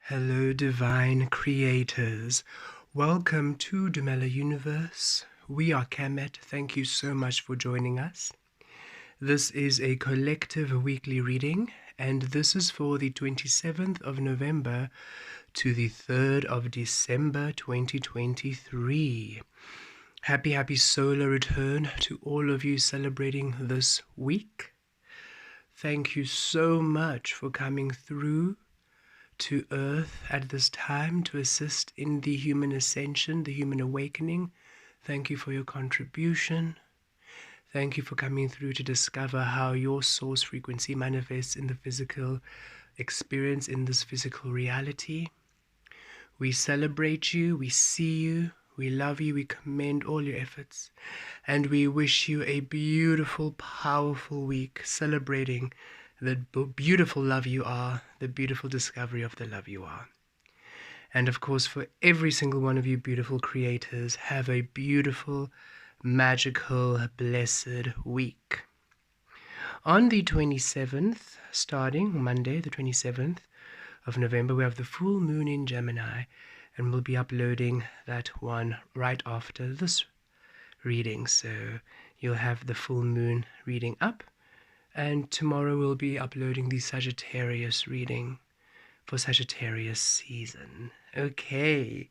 Hello, divine creators. Welcome to Dumela Universe. We are Camet. Thank you so much for joining us. This is a collective weekly reading, and this is for the 27th of November to the 3rd of December 2023. Happy solar return to all of you celebrating this week. Thank you so much for coming through to Earth at this time to assist in the human ascension, the human awakening. Thank you for your contribution. Thank you for coming through to discover how your source frequency manifests in the physical experience, in this physical reality. We celebrate you, we see you, we love you, we commend all your efforts, and we wish you a beautiful, powerful week celebrating the beautiful love you are, the beautiful discovery of the love you are. And of course, for every single one of you beautiful creators, have a beautiful, magical, blessed week. On the 27th, starting Monday, the 27th of November, we have the full moon in Gemini, and we'll be uploading that one right after this reading. So you'll have the full moon reading up. And tomorrow we'll be uploading the Sagittarius reading for Sagittarius season. Okay,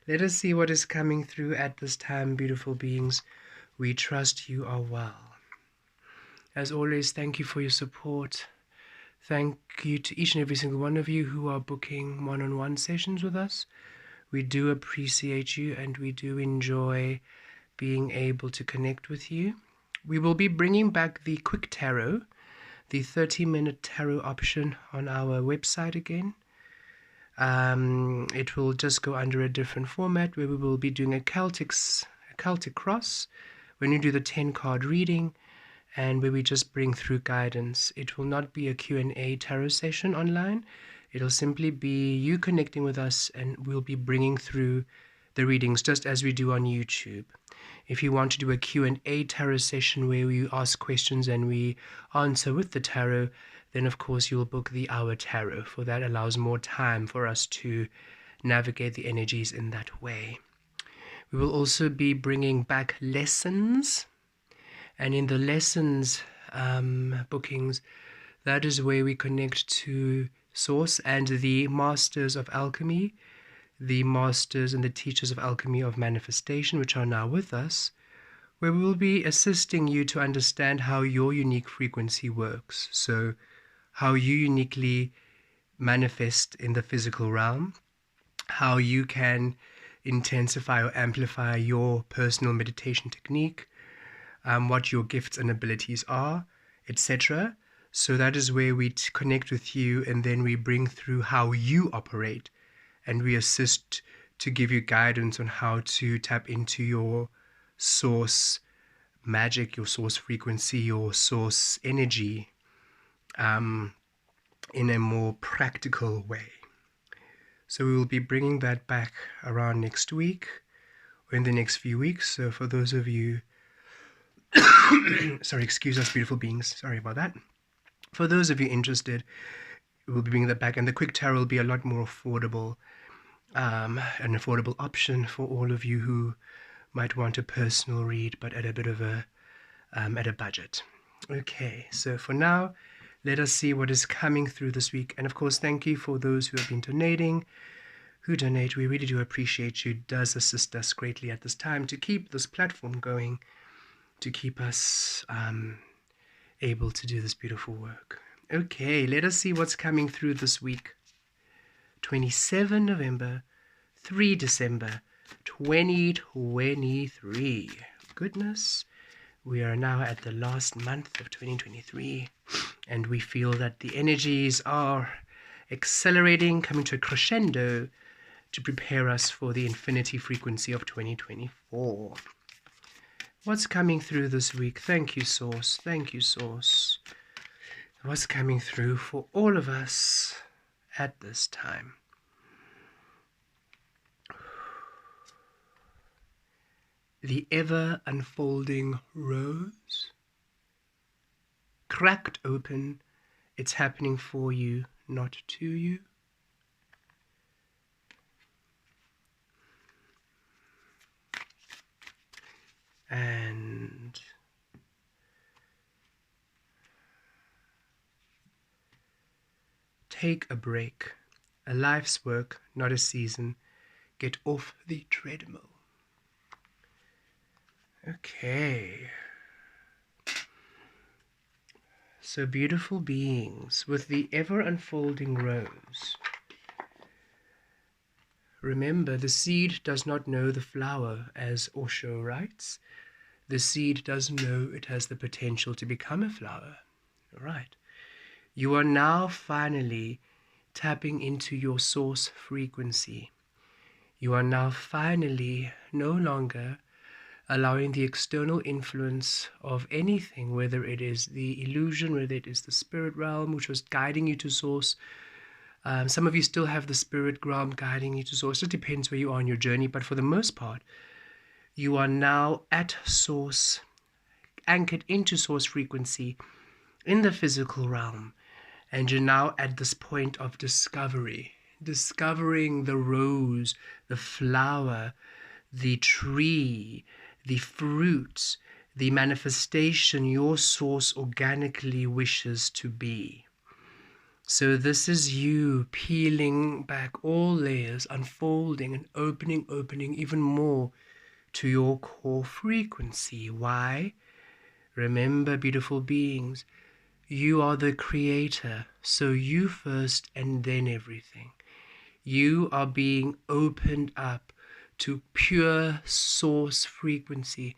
let us see what is coming through at this time, beautiful beings. We trust you are well. As always, thank you for your support. Thank you to each and every single one of you who are booking one-on-one sessions with us. We do appreciate you, and we do enjoy being able to connect with you. We will be bringing back the quick tarot, the 30-minute tarot option on our website again. It will just go under a different format where we will be doing a Celtic cross when you do the 10-card reading, and where we just bring through guidance. It will not be a Q&A tarot session online. It'll simply be you connecting with us, and we'll be bringing through the readings just as we do on YouTube. If you want to do a Q&A tarot session where you ask questions and we answer with the tarot, then of course you'll book the hour tarot, for that allows more time for us to navigate the energies in that way. We will also be bringing back lessons, and in the lessons bookings, that is where we connect to Source and the Masters of Alchemy, the Masters and the Teachers of Alchemy of Manifestation, which are now with us, where we will be assisting you to understand how your unique frequency works. So how you uniquely manifest in the physical realm, how you can intensify or amplify your personal meditation technique, what your gifts and abilities are, etc. So that is where we connect with you, and then we bring through how you operate, and we assist to give you guidance on how to tap into your source magic, your source frequency, your source energy in a more practical way. So we will be bringing that back around next week or in the next few weeks. So for those of you, sorry, excuse us, beautiful beings, sorry about that. For those of you interested, we'll be bringing that back, and the quick tarot will be a lot more affordable, an affordable option for all of you who might want a personal read, but at a bit of a at a budget. Okay, so for now, let us see what is coming through this week. And of course, thank you for those who have been donating, who donate. We really do appreciate you. It does assist us greatly at this time to keep this platform going, to keep us able to do this beautiful work. Okay, let us see what's coming through this week. 27 November, 3 December, 2023. Goodness, we are now at the last month of 2023, and we feel that the energies are accelerating, coming to a crescendo to prepare us for the infinity frequency of 2024. What's coming through this week? Thank you, Source. Thank you, Source. What's coming through for all of us at this time? The ever unfolding rose, cracked open. It's happening for you, not to you. and take a break. A life's work, not a season. Get off the treadmill. Okay. So beautiful beings, with the ever unfolding rose, remember the seed does not know the flower, as Osho writes. The seed does know it has the potential to become a flower. Right. You are now finally tapping into your source frequency. You are now finally no longer allowing the external influence of anything, whether it is the illusion, whether it is the spirit realm, which was guiding you to source. Some of you still have the spirit realm guiding you to source. It depends where you are on your journey, but for the most part, you are now at source, anchored into source frequency in the physical realm. And you're now at this point of discovery, discovering the rose, the flower, the tree, the fruit, the manifestation your source organically wishes to be. So this is you peeling back all layers, unfolding and opening even more to your core frequency. Why? Remember, beautiful beings, you are the creator, so you first and then everything. You are being opened up to pure source frequency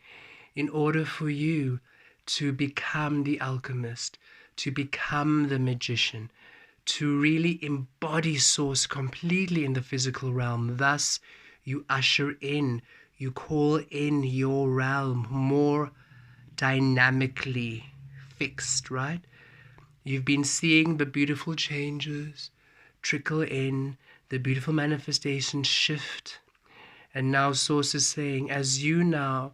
in order for you to become the alchemist, to become the magician, to really embody source completely in the physical realm. Thus, you usher in, you call in your realm more dynamically fixed, right? You've been seeing the beautiful changes trickle in, the beautiful manifestations shift. And now Source is saying, as you now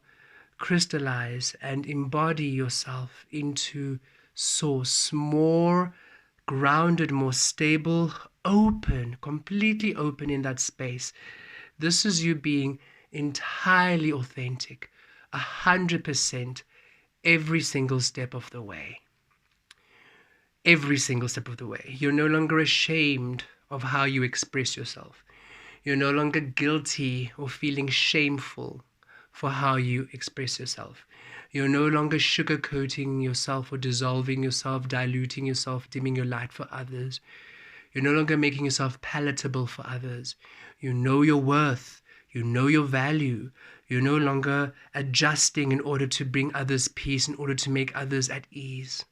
crystallize and embody yourself into Source, more grounded, more stable, open, completely open in that space. This is you being entirely authentic, 100% every single step of the way. Every single step of the way. You're no longer ashamed of how you express yourself. You're no longer guilty or feeling shameful for how you express yourself. You're no longer sugarcoating yourself or dissolving yourself, diluting yourself, dimming your light for others. You're no longer making yourself palatable for others. You know your worth. You know your value. You're no longer adjusting in order to bring others peace, in order to make others at ease.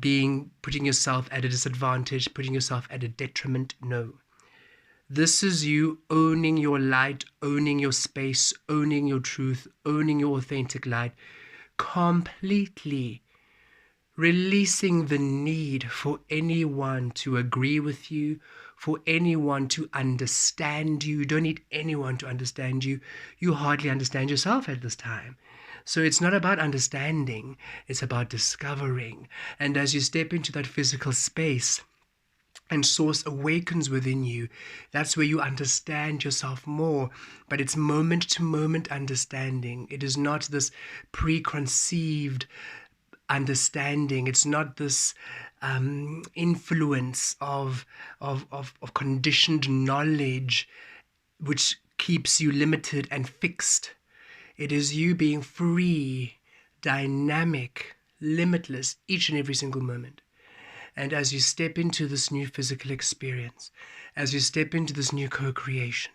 Putting yourself at a disadvantage, putting yourself at a detriment. No. This is you owning your light, owning your space, owning your truth, owning your authentic light, completely releasing the need for anyone to agree with you, for anyone to understand you. You don't need anyone to understand you. You hardly understand yourself at this time. So it's not about understanding, it's about discovering. And as you step into that physical space, and Source awakens within you, that's where you understand yourself more. But it's moment-to-moment understanding. It is not this preconceived understanding. It's not this influence of conditioned knowledge which keeps you limited and fixed. It is you being free, dynamic, limitless, each and every single moment. And as you step into this new physical experience, as you step into this new co-creation,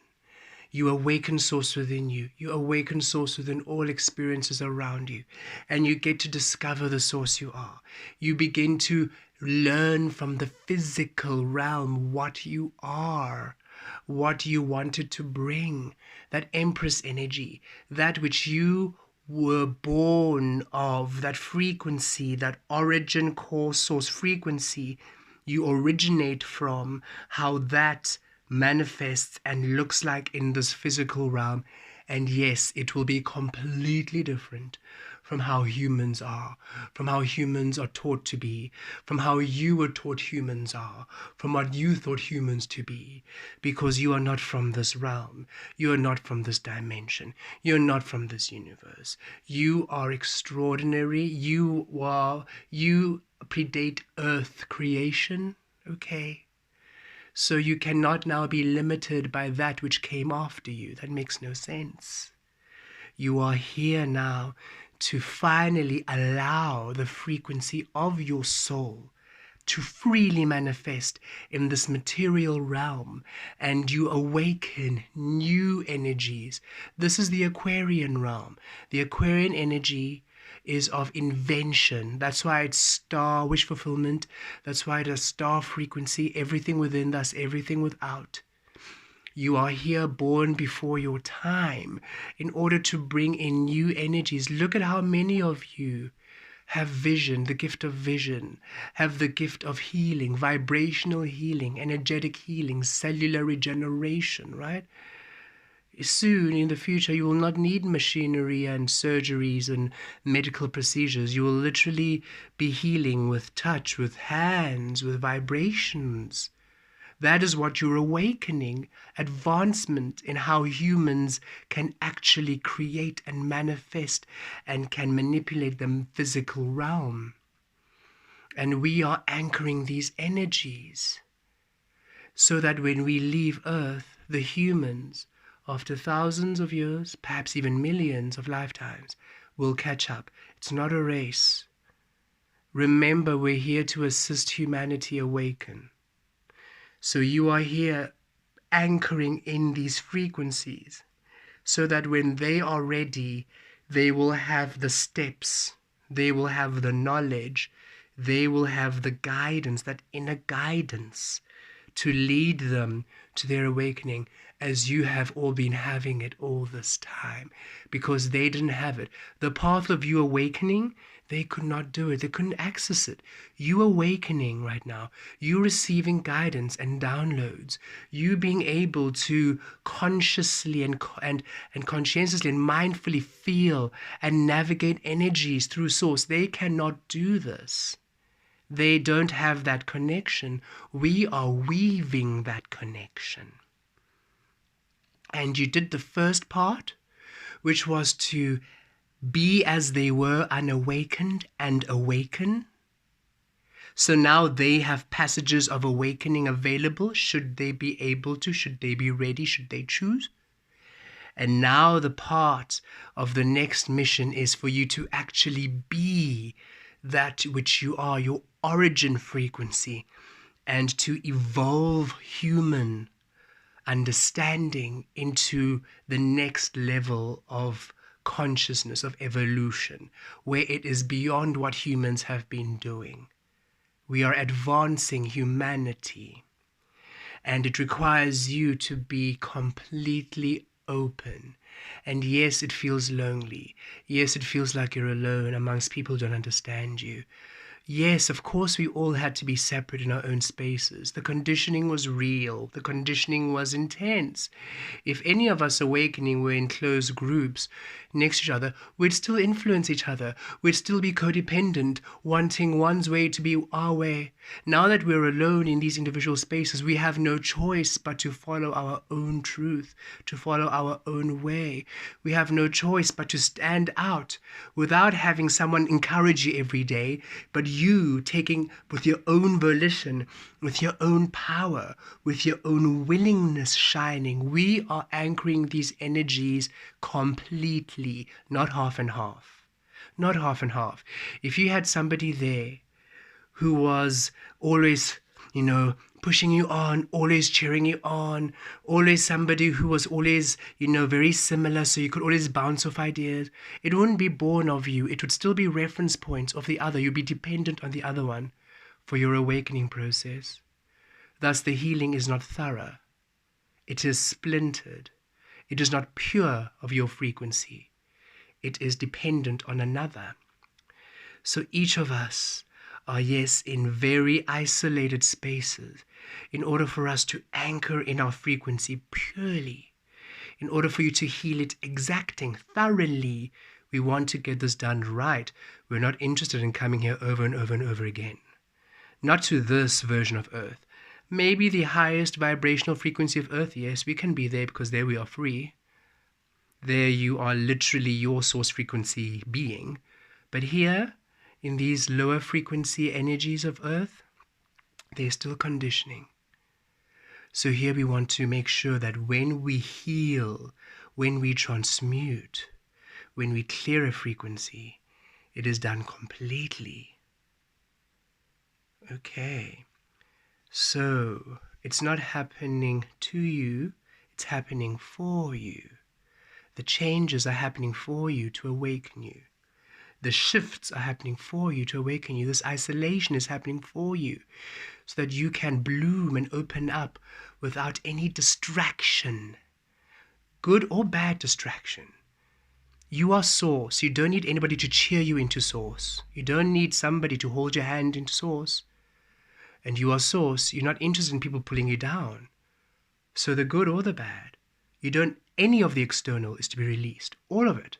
you awaken Source within you. You awaken Source within all experiences around you. And you get to discover the Source you are. You begin to learn from the physical realm what you are, what you wanted to bring, that Empress energy, that which you were born of, that frequency, that origin core source frequency you originate from, how that manifests and looks like in this physical realm. And yes, it will be completely different from how humans are, from how humans are taught to be, from how you were taught humans are, from what you thought humans to be, because you are not from this realm. You are not from this dimension. You're not from this universe. You are extraordinary. You predate Earth creation, okay? So you cannot now be limited by that which came after you. That makes no sense. You are here now to finally allow the frequency of your soul to freely manifest in this material realm, and you awaken new energies. This is the Aquarian realm. The Aquarian energy is of invention. That's why it's star wish fulfillment. That's why it is star frequency, everything within us, everything without. You are here born before your time in order to bring in new energies. Look at how many of you have vision, the gift of vision, have the gift of healing, vibrational healing, energetic healing, cellular regeneration, right? Soon in the future, you will not need machinery and surgeries and medical procedures. You will literally be healing with touch, with hands, with vibrations. That is what you're awakening, advancement in how humans can actually create and manifest and can manipulate the physical realm. And we are anchoring these energies so that when we leave Earth, the humans, after thousands of years, perhaps even millions of lifetimes, will catch up. It's not a race. Remember, we're here to assist humanity awaken. So you are here anchoring in these frequencies so that when they are ready, they will have the steps, they will have the knowledge, they will have the guidance, that inner guidance to lead them to their awakening, as you have all been having it all this time, because they didn't have it. The path of you awakening, they could not do it. They couldn't access it. You awakening right now, you receiving guidance and downloads, you being able to consciously and conscientiously and mindfully feel and navigate energies through source. They cannot do this. They don't have that connection. We are weaving that connection. And you did the first part, which was to be as they were, unawakened, and awaken. So now they have passages of awakening available, should they be able to, should they be ready, should they choose. And now the part of the next mission is for you to actually be that which you are, your origin frequency, and to evolve human understanding into the next level of consciousness, of evolution, where it is beyond what humans have been doing. We are advancing humanity, and it requires you to be completely open. And yes, it feels lonely. Yes, it feels like you're alone amongst people who don't understand you. Yes, of course, we all had to be separate in our own spaces. The conditioning was real. The conditioning was intense. If any of us awakening were in closed groups next to each other, we'd still influence each other. We'd still be codependent, wanting one's way to be our way. Now that we're alone in these individual spaces, we have no choice but to follow our own truth, to follow our own way. We have no choice but to stand out without having someone encourage you every day, but you taking with your own volition, with your own power, with your own willingness shining. We are anchoring these energies completely, not half and half. Not half and half. If you had somebody there who was always, pushing you on, always cheering you on, always somebody who was always, very similar, so you could always bounce off ideas, it wouldn't be born of you. It would still be reference points of the other. You'd be dependent on the other one for your awakening process. Thus, the healing is not thorough. It is splintered. It is not pure of your frequency. It is dependent on another. So each of us are, yes, in very isolated spaces in order for us to anchor in our frequency purely, in order for you to heal it exacting, thoroughly. We want to get this done right. We're not interested in coming here over and over and over again. Not to this version of Earth. Maybe the highest vibrational frequency of Earth, yes, we can be there because there we are free. There you are literally your source frequency being. But here, in these lower frequency energies of Earth, there's still conditioning. So here we want to make sure that when we heal, when we transmute, when we clear a frequency, it is done completely. Okay. So it's not happening to you, it's happening for you. The changes are happening for you to awaken you. The shifts are happening for you to awaken you. This isolation is happening for you so that you can bloom and open up without any distraction, good or bad distraction. You are source. You don't need anybody to cheer you into source. You don't need somebody to hold your hand into source. And you are source. You're not interested in people pulling you down. So the good or the bad, any of the external is to be released. All of it.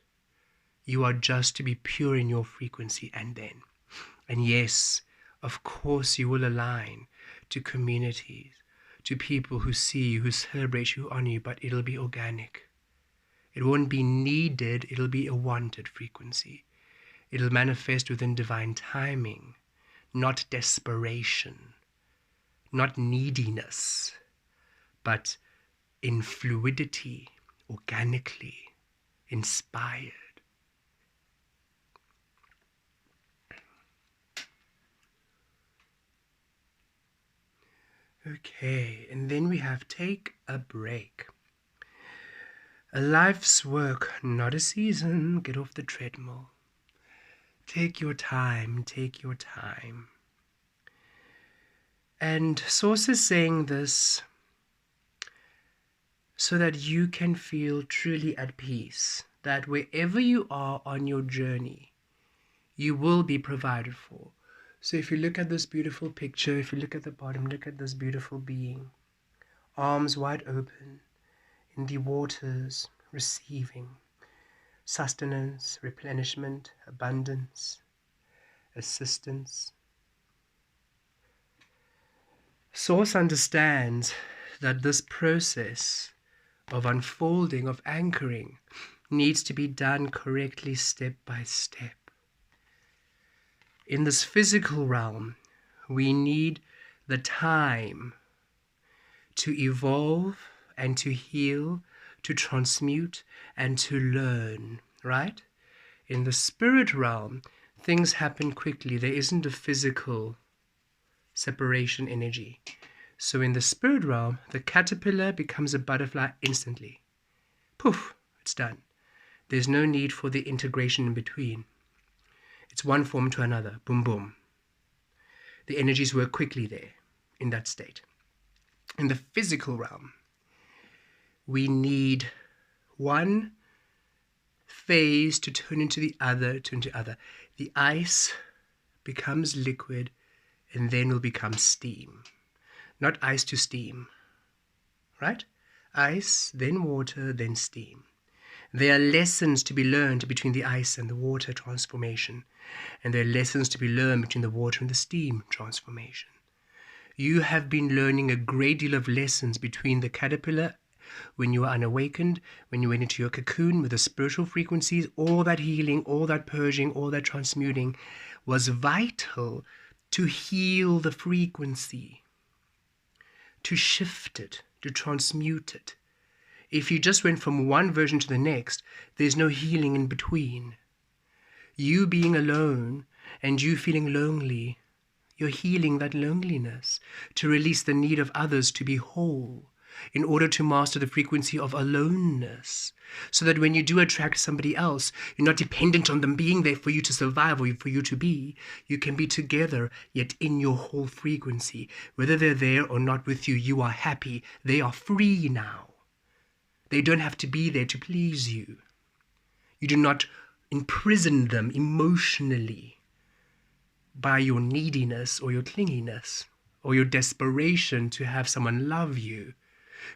You are just to be pure in your frequency and then. And yes, of course you will align to communities, to people who see you, who celebrate you, who honor you, but it'll be organic. It won't be needed, it'll be a wanted frequency. It'll manifest within divine timing, not desperation, not neediness, but in fluidity, organically, inspired. Okay, and then we have take a break. A life's work, not a season. Get off the treadmill. Take your time, take your time. And Source is saying this so that you can feel truly at peace, that wherever you are on your journey, you will be provided for. So if you look at this beautiful picture, if you look at the bottom, look at this beautiful being, arms wide open, in the waters, receiving sustenance, replenishment, abundance, assistance. Source understands that this process of unfolding, of anchoring, needs to be done correctly step by step. In this physical realm, we need the time to evolve and to heal, to transmute and to learn, right? In the spirit realm, things happen quickly. There isn't a physical separation energy. So in the spirit realm, the caterpillar becomes a butterfly instantly. Poof, it's done. There's no need for the integration in between. It's one form to another. Boom, boom. The energies work quickly there, in that state. In the physical realm, we need one phase to turn into the other, The ice becomes liquid and then will become steam. Not ice to steam, right? Ice, then water, then steam. There are lessons to be learned between the ice and the water transformation, and there are lessons to be learned between the water and the steam transformation. You have been learning a great deal of lessons between the caterpillar when you were unawakened, when you went into your cocoon with the spiritual frequencies. All that healing, all that purging, all that transmuting was vital to heal the frequency, to shift it, to transmute it. If you just went from one version to the next, there's no healing in between. You being alone and you feeling lonely, you're healing that loneliness to release the need of others to be whole in order to master the frequency of aloneness, so that when you do attract somebody else, you're not dependent on them being there for you to survive or for you to be. You can be together, yet in your whole frequency. Whether they're there or not with you, you are happy. They are free now. They don't have to be there to please you. You do not imprison them emotionally by your neediness or your clinginess or your desperation to have someone love you,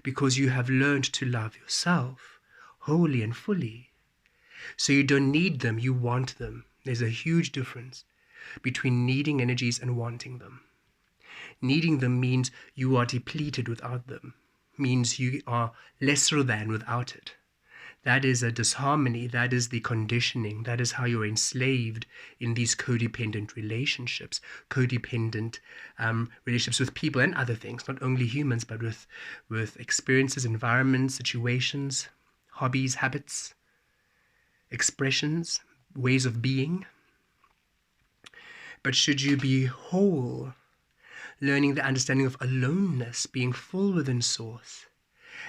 because you have learned to love yourself. wholly and fully. So you don't need them, you want them. There's a huge difference between needing energies and wanting them. Needing them means you are depleted without them, means you are lesser than without it. That is a disharmony, that is the conditioning, that is how you're enslaved in these codependent relationships, relationships with people and other things, not only humans, but with experiences, environments, situations, hobbies, habits, expressions, ways of being. But should you be whole, learning the understanding of aloneness, being full within Source,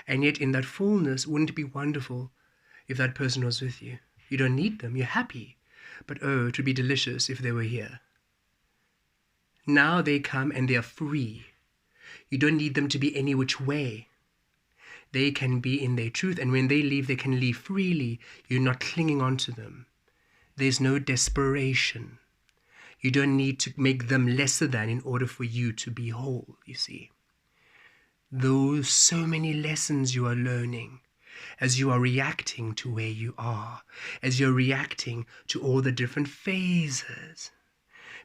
and yet in that fullness, wouldn't it be wonderful if that person was with you? You don't need them, you're happy. But oh, it would be delicious if they were here. Now they come and they are free. You don't need them to be any which way. They can be in their truth, and when they leave, they can leave freely. You're not clinging on to them. There's no desperation. You don't need to make them lesser than in order for you to be whole, you see. Those so many lessons you are learning as you are reacting to where you are, as you're reacting to all the different phases.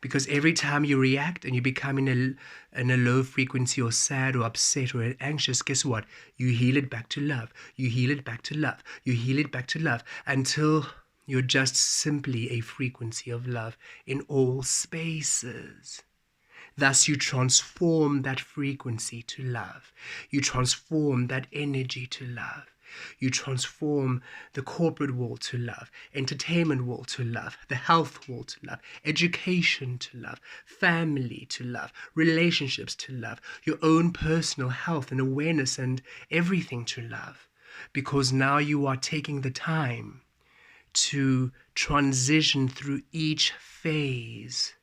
Because every time you react and you become in a low frequency or sad or upset or anxious, guess what? You heal it back to love. You heal it back to love. You heal it back to love until you're just simply a frequency of love in all spaces. Thus, you transform that frequency to love. You transform that energy to love. You transform the corporate world to love, entertainment world to love, the health world to love, education to love, family to love, relationships to love, your own personal health and awareness and everything to love. Because now you are taking the time to transition through each phase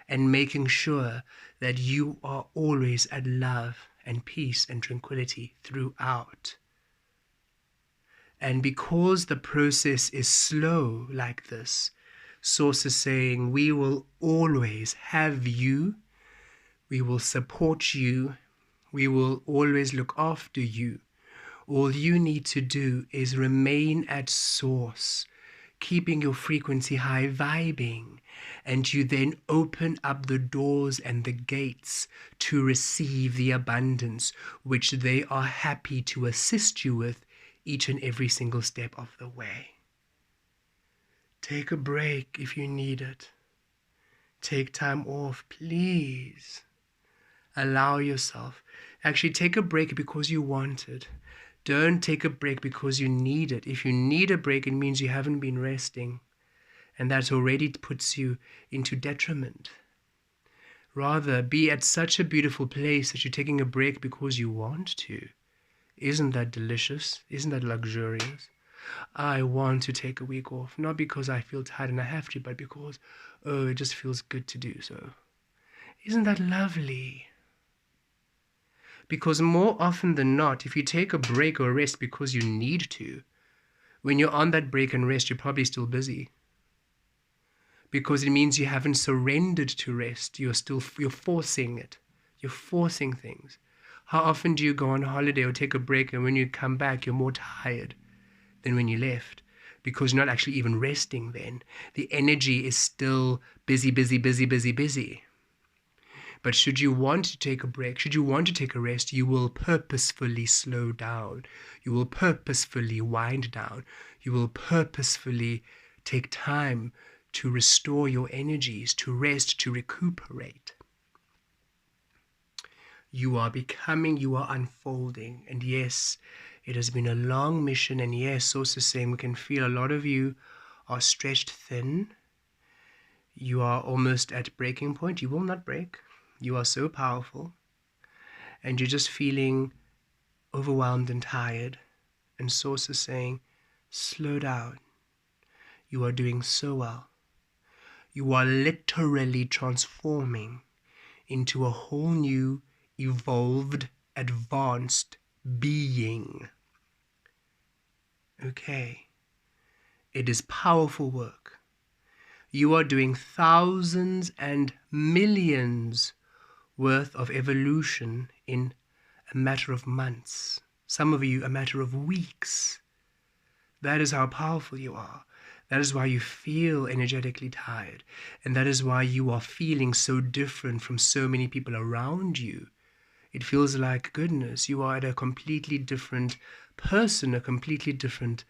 and making sure that you are always at love and peace and tranquility throughout. And because the process is slow like this, Source is saying, we will always have you, we will support you, we will always look after you. All you need to do is remain at Source, keeping your frequency high, vibing, and you then open up the doors and the gates to receive the abundance which they are happy to assist you with each and every single step of the way. Take a break if you need it. Take time off, please. Allow yourself. Actually, take a break because you want it. Don't take a break because you need it. If you need a break, it means you haven't been resting, and that already puts you into detriment. Rather, be at such a beautiful place that you're taking a break because you want to. Isn't that delicious? Isn't that luxurious? I want to take a week off, not because I feel tired and I have to, but because, oh, it just feels good to do so. Isn't that lovely? Because more often than not, if you take a break or rest because you need to, when you're on that break and rest, you're probably still busy. Because it means you haven't surrendered to rest. You're forcing it. You're forcing things. How often do you go on holiday or take a break and when you come back, you're more tired than when you left? Because you're not actually even resting then. The energy is still busy, busy, busy, busy, busy. But should you want to take a break, should you want to take a rest, you will purposefully slow down. You will purposefully wind down. You will purposefully take time to restore your energies, to rest, to recuperate. You are becoming, you are unfolding. And yes, it has been a long mission. And yes, also saying we can feel a lot of you are stretched thin. You are almost at breaking point. You will not break. You are so powerful. And you're just feeling overwhelmed and tired. And Source is saying, slow down. You are doing so well. You are literally transforming into a whole new, evolved, advanced being. Okay. It is powerful work. You are doing thousands and millions worth of evolution in a matter of months. Some of you, a matter of weeks. That is how powerful you are. That is why you feel energetically tired. And that is why you are feeling so different from so many people around you. It feels like, goodness, you are at a completely different person, a completely different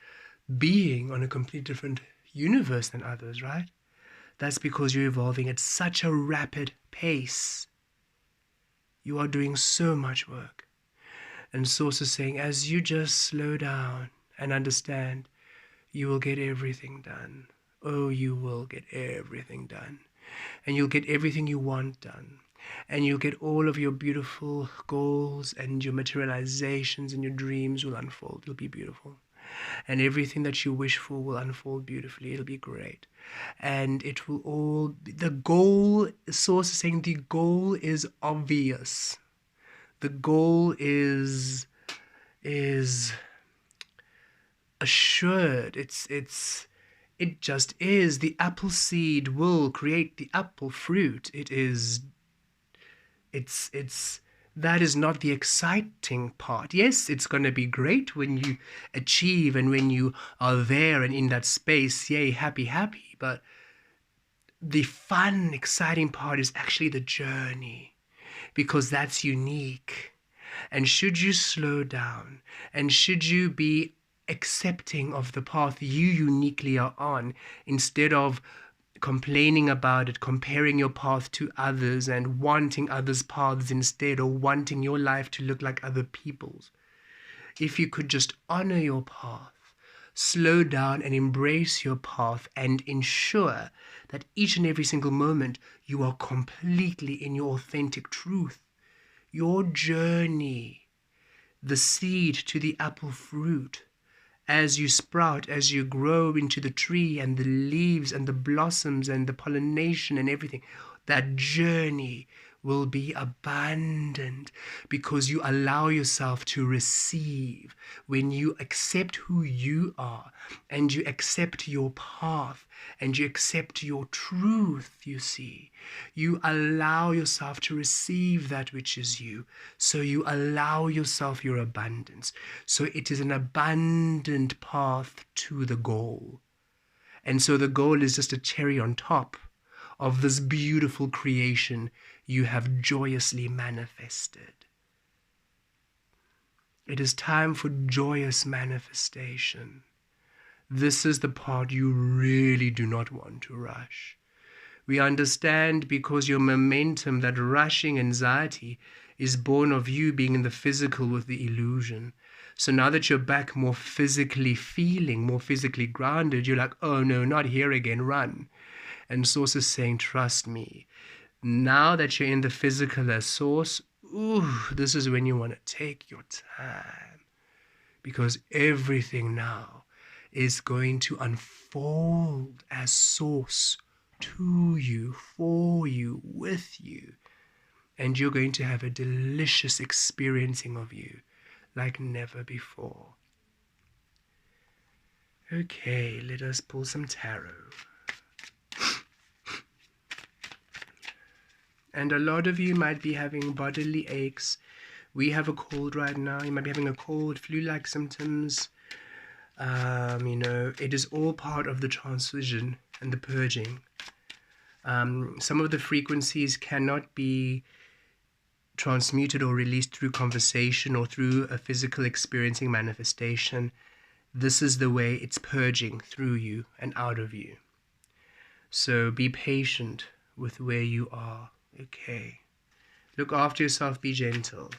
being on a completely different universe than others, right? That's because you're evolving at such a rapid pace. You are doing so much work. And Source is saying, as you just slow down and understand, you will get everything done. Oh, you will get everything done. And you'll get everything you want done. And you'll get all of your beautiful goals, and your materializations and your dreams will unfold. It'll be beautiful. And everything that you wish for will unfold beautifully. It'll be great. And it will all be, the goal, Source is saying the goal is obvious. The goal is assured. It just is. The apple seed will create the apple fruit. It's that is not the exciting part. Yes, it's going to be great when you achieve and when you are there and in that space. Yay, happy, happy. But the fun, exciting part is actually the journey, because that's unique. And should you slow down, and should you be accepting of the path you uniquely are on, instead of complaining about it, comparing your path to others and wanting others' paths instead, or wanting your life to look like other people's. If you could just honor your path, slow down and embrace your path, and ensure that each and every single moment you are completely in your authentic truth. Your journey, the seed to the apple fruit, as you sprout, as you grow into the tree and the leaves and the blossoms and the pollination and everything, that journey will be abundant, because you allow yourself to receive. When you accept who you are, and you accept your path, and you accept your truth, you see, you allow yourself to receive that which is you. So you allow yourself your abundance. So it is an abundant path to the goal. And so the goal is just a cherry on top of this beautiful creation you have joyously manifested. It is time for joyous manifestation. This is the part you really do not want to rush. We understand, because your momentum, that rushing anxiety, is born of you being in the physical with the illusion. So now that you're back more physically feeling, more physically grounded, you're like, oh no, not here again, run. And Source is saying, trust me. Now that you're in the physical as Source, this is when you want to take your time. Because everything now is going to unfold as Source, to you, for you, with you. And you're going to have a delicious experiencing of you like never before. Okay, let us pull some tarot. And a lot of you might be having bodily aches. We have a cold right now. You might be having a cold, flu-like symptoms. It is all part of the transition and the purging. Some of the frequencies cannot be transmuted or released through conversation or through a physical experiencing manifestation. This is the way it's purging through you and out of you. So be patient with where you are. Okay. Look after yourself, be gentle.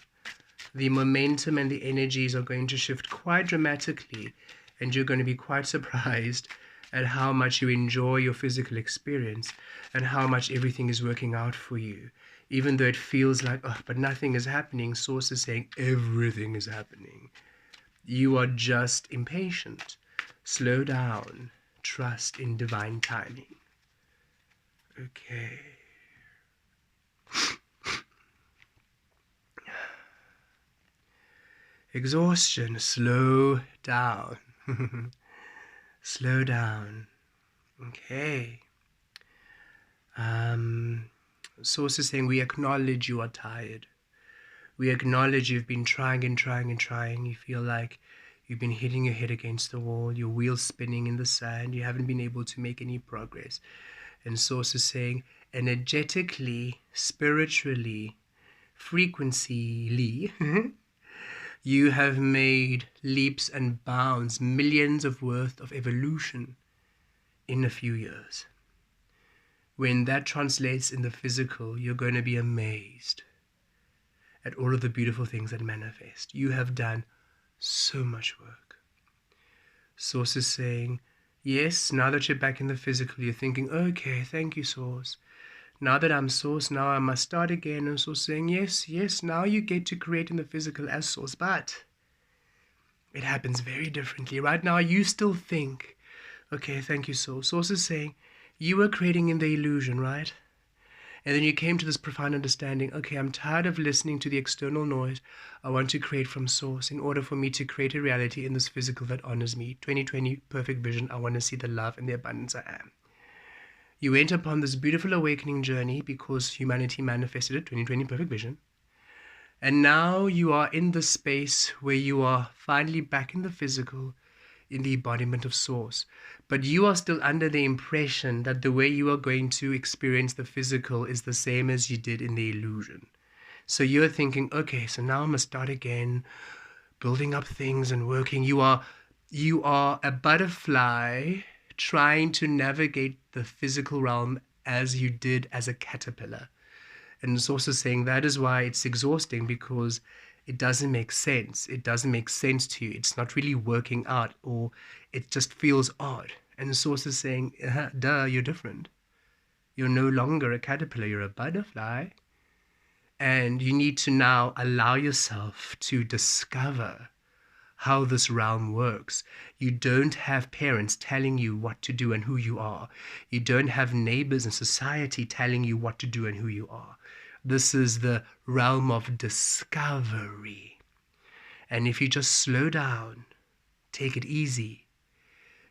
The momentum and the energies are going to shift quite dramatically, and you're going to be quite surprised at how much you enjoy your physical experience and how much everything is working out for you. Even though it feels like, oh, but nothing is happening, Source is saying everything is happening. You are just impatient. Slow down. Trust in divine timing. Okay. Exhaustion. Slow down. Slow down. Okay. Source is saying we acknowledge you are tired. We acknowledge you've been trying and trying and trying. You feel like You've been hitting your head against the wall, your wheels spinning in the sand, you haven't been able to make any progress. And Source is saying, energetically, spiritually, frequencyly, you have made leaps and bounds, millions of worth of evolution in a few years. When that translates in the physical, you're going to be amazed at all of the beautiful things that manifest. You have done so much work. Source is saying, yes, now that you're back in the physical, you're thinking, okay, thank you, Source. Now that I'm Source, now I must start again. And Source saying, yes, now you get to create in the physical as Source, but it happens very differently. Right now, you still think, okay, thank you, Source. Source is saying, you were creating in the illusion, right? And then you came to this profound understanding, okay, I'm tired of listening to the external noise. I want to create from Source in order for me to create a reality in this physical that honors me. 2020, perfect vision. I want to see the love and the abundance I am. You went upon this beautiful awakening journey because humanity manifested it, 2020, perfect vision. And now you are in the space where you are finally back in the physical, in the embodiment of Source. But you are still under the impression that the way you are going to experience the physical is the same as you did in the illusion. So you're thinking, okay, so now I'm going to start again, building up things and working. You are a butterfly trying to navigate the physical realm as you did as a caterpillar. And it's also saying that is why it's exhausting, because it doesn't make sense. It doesn't make sense to you. It's not really working out, or it just feels odd. And the Source is saying, duh, you're different. You're no longer a caterpillar, you're a butterfly. And you need to now allow yourself to discover how this realm works. You don't have parents telling you what to do and who you are. You don't have neighbors and society telling you what to do and who you are. This is the realm of discovery. And if you just slow down, take it easy,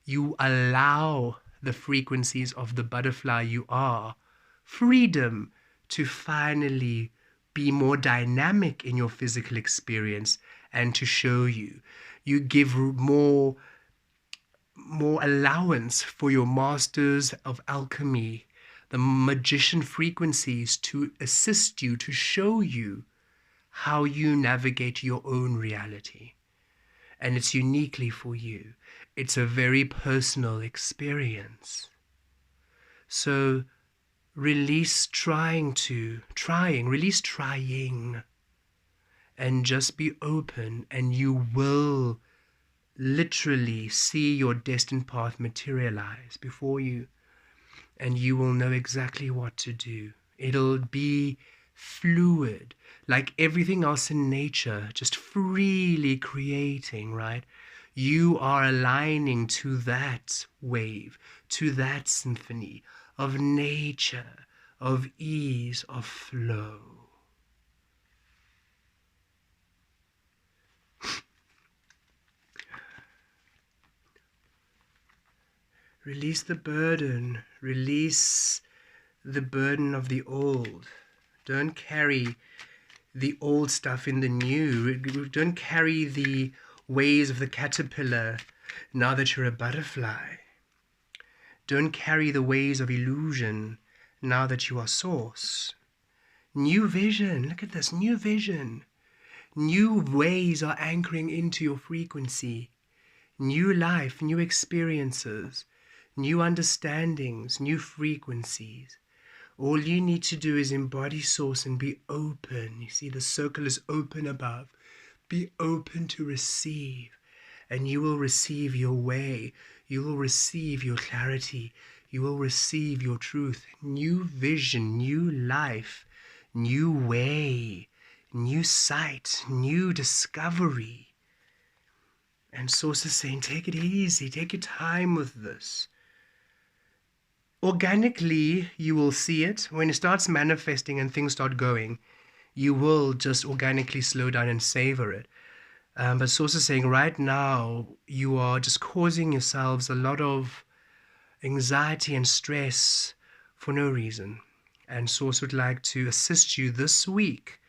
you allow the frequencies of the butterfly you are freedom to finally be more dynamic in your physical experience and to show you. You give more allowance for your masters of alchemy, the magician frequencies, to assist you, to show you how you navigate your own reality. And it's uniquely for you. It's a very personal experience. So release release trying, and just be open, and you will literally see your destined path materialize before you, and you will know exactly what to do. It'll be fluid, like everything else in nature, just freely creating, right? You are aligning to that wave, to that symphony of nature, of ease, of flow. Release the burden. Release the burden of the old. Don't carry the old stuff in the new. Don't carry the ways of the caterpillar now that you're a butterfly. Don't carry the ways of illusion now that you are Source. New vision. Look at this. New vision. New ways are anchoring into your frequency. New life, new experiences, new understandings, new frequencies. All you need to do is embody Source and be open. You see, the circle is open above. Be open to receive, and you will receive your way. You will receive your clarity. You will receive your truth. New vision, new life, new way, new sight, new discovery. And Source is saying, take it easy. Take your time with this. Organically, you will see it. When it starts manifesting and things start going, you will just organically slow down and savor it. But Source is saying right now, you are just causing yourselves a lot of anxiety and stress for no reason. And Source would like to assist you this week,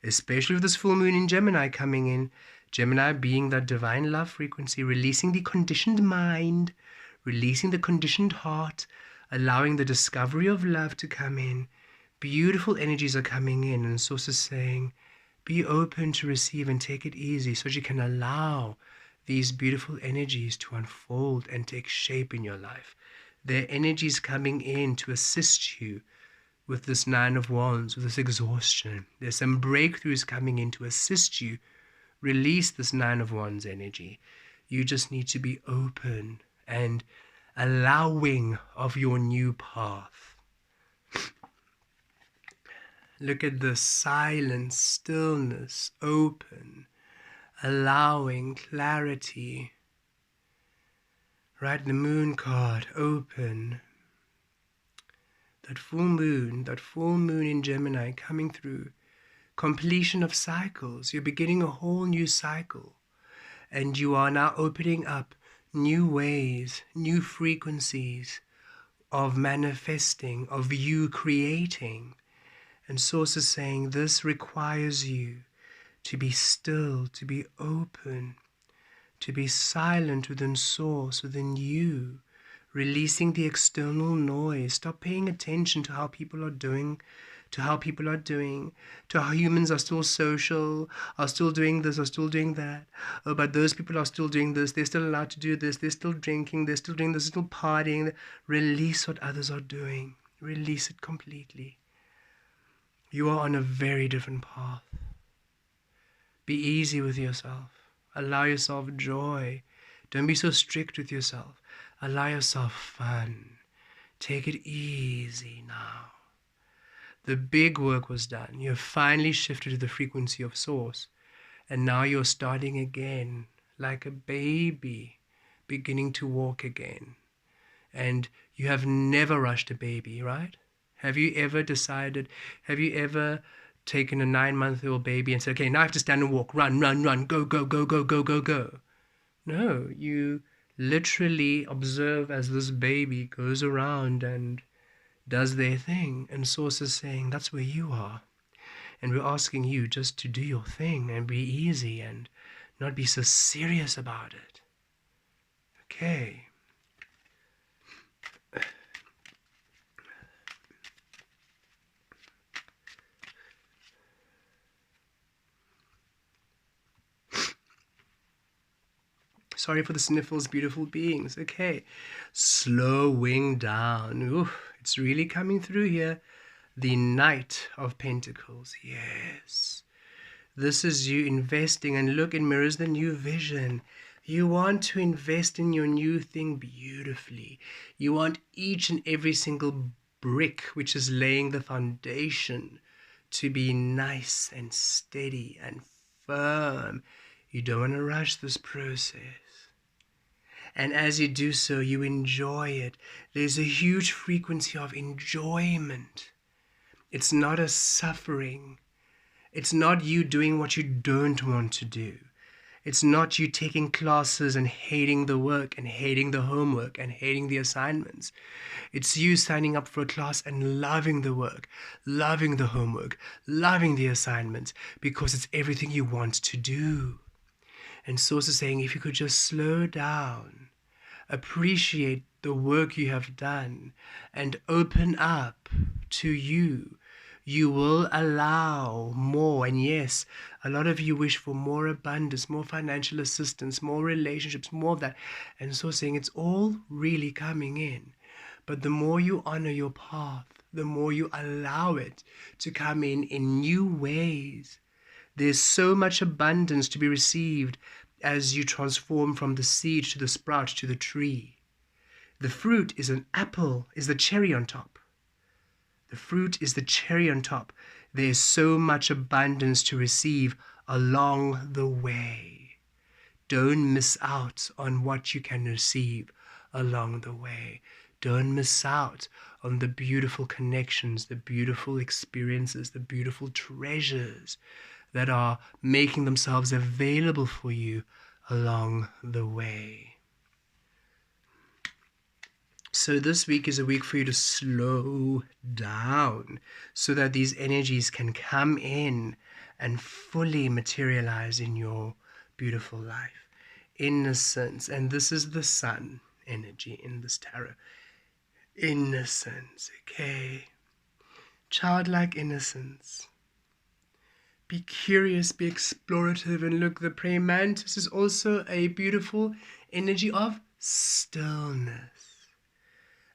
especially with this full moon in Gemini coming in, Gemini being that divine love frequency, releasing the conditioned mind, releasing the conditioned heart, allowing the discovery of love to come in. Beautiful energies are coming in, and Source is saying, be open to receive and take it easy so that you can allow these beautiful energies to unfold and take shape in your life. Their energies coming in to assist you with this Nine of Wands, with this exhaustion. There's some breakthroughs coming in to assist you release this Nine of Wands energy. You just need to be open and allowing of your new path. Look at the silence, stillness, open, allowing, clarity. Right, the Moon card, open. That full moon in Gemini coming through. Completion of cycles. You're beginning a whole new cycle. And you are now opening up new ways, new frequencies of manifesting, of you creating. And Source is saying this requires you to be still, to be open, to be silent within Source, within you, releasing the external noise. Stop paying attention to how people are doing, to how humans are still social, are still doing this, are still doing that. Oh, but those people are still doing this, they're still allowed to do this, they're still drinking, they're still doing this, they're still partying. Release what others are doing. Release it completely. You are on a very different path. Be easy with yourself. Allow yourself joy. Don't be so strict with yourself. Allow yourself fun. Take it easy now. The big work was done. You have finally shifted to the frequency of Source. And now you're starting again, like a baby, beginning to walk again. And you have never rushed a baby, right? Have you ever taken a 9-month-old baby and said, okay, now I have to stand and walk, run, go, go, go, go, go, go, go? No, you literally observe as this baby goes around and does their thing. And Source is saying, that's where you are. And we're asking you just to do your thing and be easy and not be so serious about it. Okay. Sorry for the sniffles, beautiful beings. Okay, slowing down. Oof, it's really coming through here. The Knight of Pentacles. Yes. This is you investing, and look, it mirrors the new vision. You want to invest in your new thing beautifully. You want each and every single brick, which is laying the foundation, to be nice and steady and firm. You don't want to rush this process. And as you do so, you enjoy it. There's a huge frequency of enjoyment. It's not a suffering. It's not you doing what you don't want to do. It's not you taking classes and hating the work and hating the homework and hating the assignments. It's you signing up for a class and loving the work, loving the homework, loving the assignments, because it's everything you want to do. And Source is saying, if you could just slow down, appreciate the work you have done, and open up to you, you will allow more. And yes, a lot of you wish for more abundance, more financial assistance, more relationships, more of that. And so saying it's all really coming in. But the more you honor your path, the more you allow it to come in new ways. There's so much abundance to be received as you transform from the seed to the sprout to the tree. The fruit is an apple, is the cherry on top. The fruit is the cherry on top. There's so much abundance to receive along the way. Don't miss out on what you can receive along the way. Don't miss out on the beautiful connections, the beautiful experiences, the beautiful treasures that are making themselves available for you along the way. So this week is a week for you to slow down so that these energies can come in and fully materialize in your beautiful life. Innocence, and this is the sun energy in this tarot. Innocence, okay? Childlike innocence. Be curious, be explorative, and look, the praying mantis is also a beautiful energy of stillness.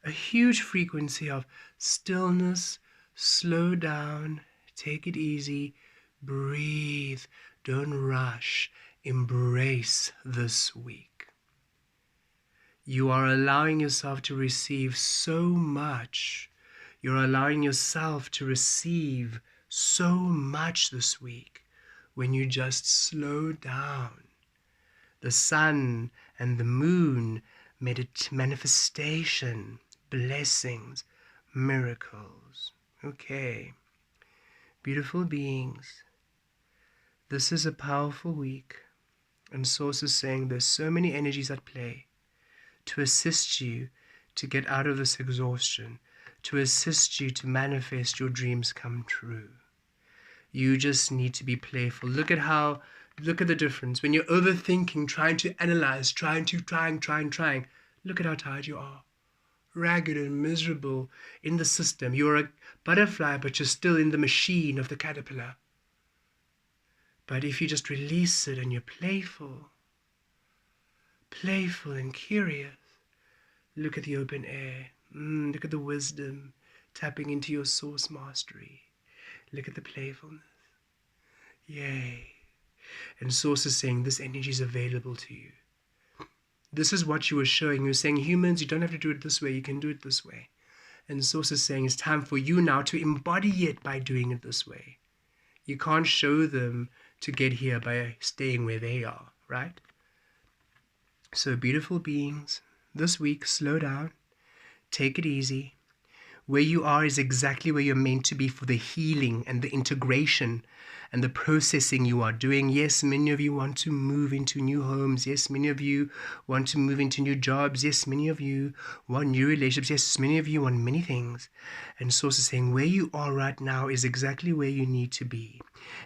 A huge frequency of stillness. Slow down, take it easy, breathe, don't rush, embrace this week. You are allowing yourself to receive so much. You're allowing yourself to receive so much this week when you just slow down. The sun and the moon, manifestation, blessings, miracles. Okay, beautiful beings, this is a powerful week, and Source is saying there's so many energies at play to assist you to get out of this exhaustion, to assist you to manifest your dreams come true. You just need to be playful. Look at the difference. When you're overthinking, trying to analyze, trying, look at how tired you are. Ragged and miserable in the system. You're a butterfly, but you're still in the machine of the caterpillar. But if you just release it and you're playful and curious, look at the open air. Look at the wisdom tapping into your source mastery. Look at the playfulness. Yay. And Source is saying this energy is available to you. This is what you were showing. You're saying, humans, you don't have to do it this way. You can do it this way. And Source is saying it's time for you now to embody it by doing it this way. You can't show them to get here by staying where they are, right? So beautiful beings, this week, slow down. Take it easy. Where you are is exactly where you're meant to be for the healing and the integration and the processing you are doing. Yes, many of you want to move into new homes. Yes, many of you want to move into new jobs. Yes, many of you want new relationships. Yes, many of you want many things. And Source is saying where you are right now is exactly where you need to be.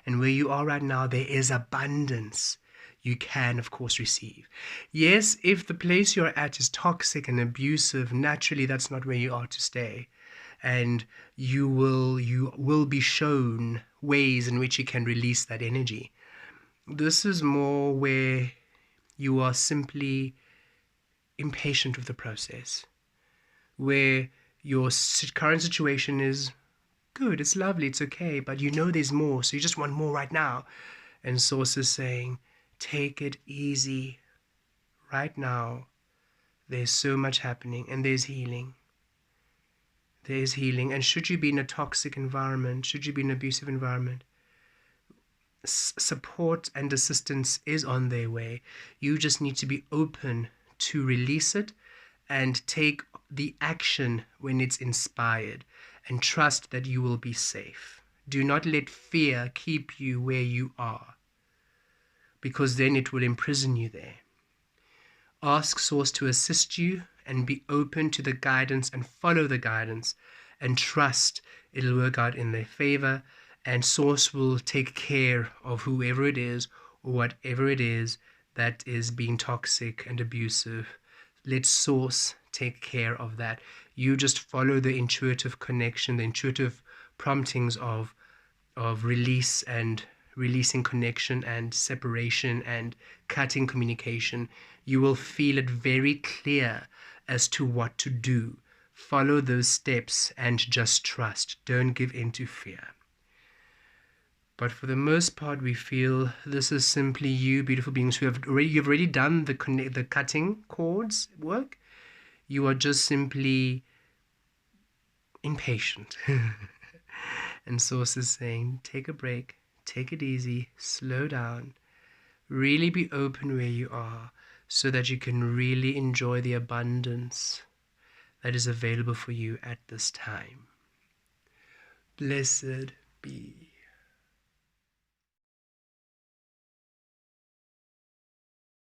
And where you are right now, there is abundance. You can, of course, receive. Yes, if the place you're at is toxic and abusive, naturally that's not where you are to stay. And you will be shown ways in which you can release that energy. This is more where you are simply impatient with the process, where your current situation is good, it's lovely, it's okay, but you know there's more, so you just want more right now. And Source is saying, take it easy right now. There's so much happening, and there's healing. There is healing. And should you be in a toxic environment, should you be in an abusive environment, support and assistance is on their way. You just need to be open to release it and take the action when it's inspired, and trust that you will be safe. Do not let fear keep you where you are, because then it will imprison you there. Ask Source to assist you and be open to the guidance and follow the guidance and trust it'll work out in their favor, and Source will take care of whoever it is or whatever it is that is being toxic and abusive. Let Source take care of that. You just follow the intuitive connection, the intuitive promptings of release and releasing connection and separation and cutting communication. You will feel it very clear as to what to do. Follow those steps and just trust. Don't give in to fear. But for the most part, we feel this is simply you, beautiful beings, who you've already done the cutting cords work. You are just simply impatient. And Source is saying, take a break, take it easy, slow down, really be open where you are, so that you can really enjoy the abundance that is available for you at this time. Blessed be.